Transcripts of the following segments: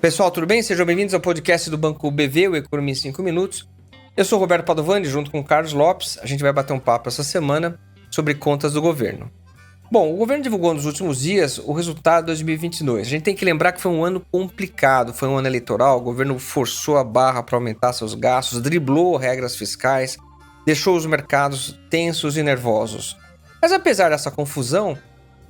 Pessoal, tudo bem? Sejam bem-vindos ao podcast do Banco BV, o Economia em 5 Minutos. Eu sou o Roberto Padovani, junto com o Carlos Lopes. A gente vai bater um papo essa semana sobre contas do governo. Bom, o governo divulgou nos últimos dias o resultado de 2022. A gente tem que lembrar que foi um ano complicado, foi um ano eleitoral. O governo forçou a barra para aumentar seus gastos, driblou regras fiscais, deixou os mercados tensos e nervosos. Mas apesar dessa confusão,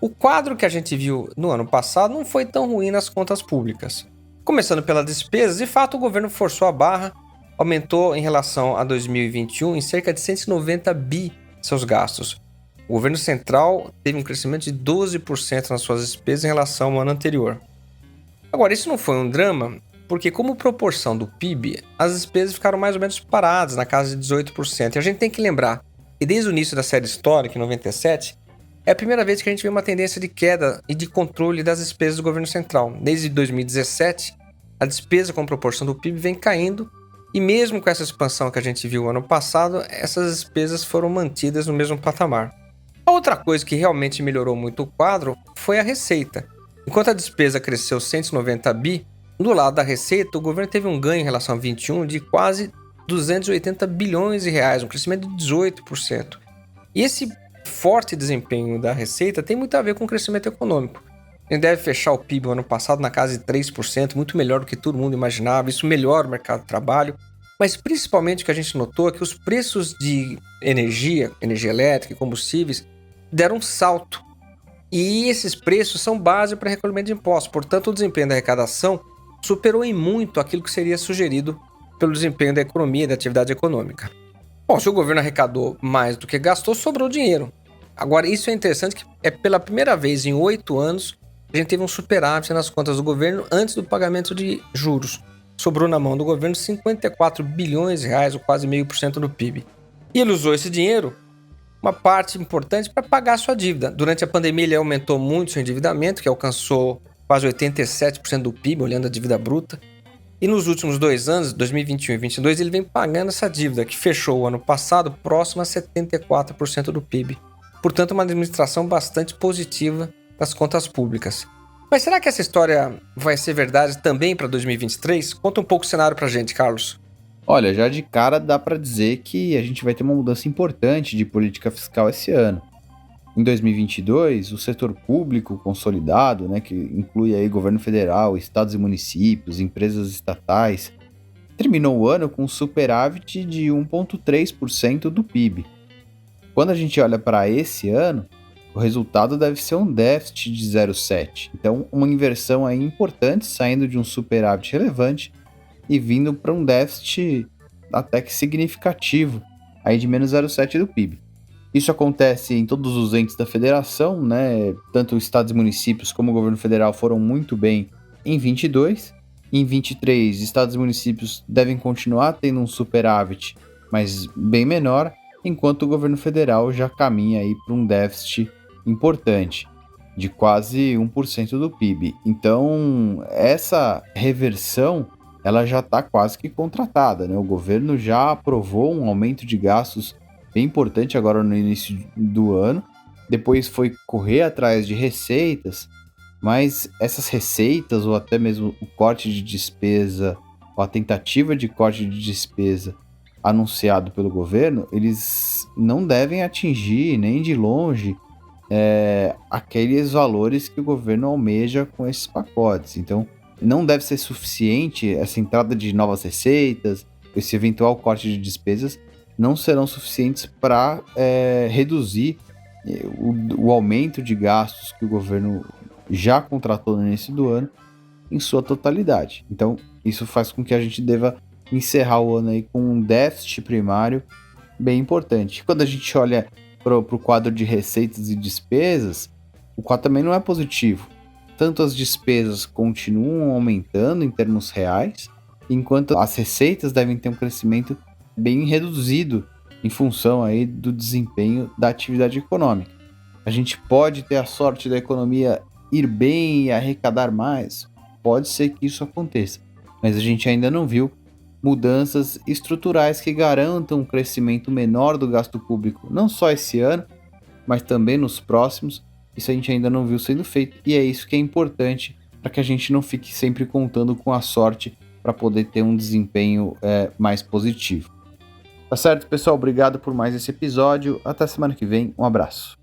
o quadro que a gente viu no ano passado não foi tão ruim nas contas públicas. Começando pelas despesas, de fato o governo forçou a barra, aumentou em relação a 2021 em cerca de 190 bi seus gastos. O governo central teve um crescimento de 12% nas suas despesas em relação ao ano anterior. Agora, isso não foi um drama, porque como proporção do PIB, as despesas ficaram mais ou menos paradas, na casa de 18%. E a gente tem que lembrar que desde o início da série histórica, em 97, é a primeira vez que a gente vê uma tendência de queda e de controle das despesas do governo central. Desde 2017, a despesa com proporção do PIB vem caindo e mesmo com essa expansão que a gente viu ano passado, essas despesas foram mantidas no mesmo patamar. A outra coisa que realmente melhorou muito o quadro foi a receita. Enquanto a despesa cresceu 190 bi, do lado da receita, o governo teve um ganho em relação a 21 de quase 280 bilhões de reais, um crescimento de 18%. E esse forte desempenho da receita tem muito a ver com o crescimento econômico. A gente deve fechar o PIB no ano passado na casa de 3%, muito melhor do que todo mundo imaginava, isso melhora o mercado de trabalho, mas principalmente o que a gente notou é que os preços de energia elétrica e combustíveis deram um salto. E esses preços são base para recolhimento de impostos, portanto o desempenho da arrecadação superou em muito aquilo que seria sugerido pelo desempenho da economia e da atividade econômica. Bom, se o governo arrecadou mais do que gastou, sobrou dinheiro. Agora, isso é interessante que é pela primeira vez em 8 anos a gente teve um superávit nas contas do governo antes do pagamento de juros. Sobrou na mão do governo 54 bilhões de reais, ou quase 0,5% do PIB. E ele usou esse dinheiro, uma parte importante, para pagar sua dívida. Durante a pandemia ele aumentou muito seu endividamento, que alcançou quase 87% do PIB, olhando a dívida bruta. E nos últimos 2 anos, 2021 e 2022, ele vem pagando essa dívida, que fechou o ano passado próximo a 74% do PIB. Portanto, uma administração bastante positiva das contas públicas. Mas será que essa história vai ser verdade também para 2023? Conta um pouco o cenário para a gente, Carlos. Olha, já de cara dá para dizer que a gente vai ter uma mudança importante de política fiscal esse ano. Em 2022, o setor público consolidado, que inclui aí governo federal, estados e municípios, empresas estatais, terminou o ano com um superávit de 1,3% do PIB. Quando a gente olha para esse ano, o resultado deve ser um déficit de 0,7%. Então, uma inversão aí importante, saindo de um superávit relevante e vindo para um déficit até que significativo, aí de menos 0,7% do PIB. Isso acontece em todos os entes da federação, Tanto os estados e municípios como o governo federal foram muito bem em 22. Em 23, estados e municípios devem continuar tendo um superávit, mas bem menor, enquanto o governo federal já caminha aí para um déficit importante, de quase 1% do PIB. Então, essa reversão, ela já está quase que contratada, O governo já aprovou um aumento de gastos bem importante agora no início do ano, depois foi correr atrás de receitas, mas essas receitas, ou até mesmo o corte de despesa, ou a tentativa de corte de despesa anunciado pelo governo, eles não devem atingir nem de longe aqueles valores que o governo almeja com esses pacotes. Então, não deve ser suficiente essa entrada de novas receitas, esse eventual corte de despesas, não serão suficientes para reduzir o aumento de gastos que o governo já contratou no início do ano em sua totalidade. Então, isso faz com que a gente deva encerrar o ano aí com um déficit primário bem importante. Quando a gente olha para o quadro de receitas e despesas, o quadro também não é positivo. Tanto as despesas continuam aumentando em termos reais, enquanto as receitas devem ter um crescimento bem reduzido em função aí do desempenho da atividade econômica. A gente pode ter a sorte da economia ir bem e arrecadar mais? Pode ser que isso aconteça, mas a gente ainda não viu mudanças estruturais que garantam um crescimento menor do gasto público, não só esse ano, mas também nos próximos. Isso a gente ainda não viu sendo feito, e é isso que é importante para que a gente não fique sempre contando com a sorte para poder ter um desempenho mais positivo. Tá certo, pessoal? Obrigado por mais esse episódio. Até semana que vem. Um abraço.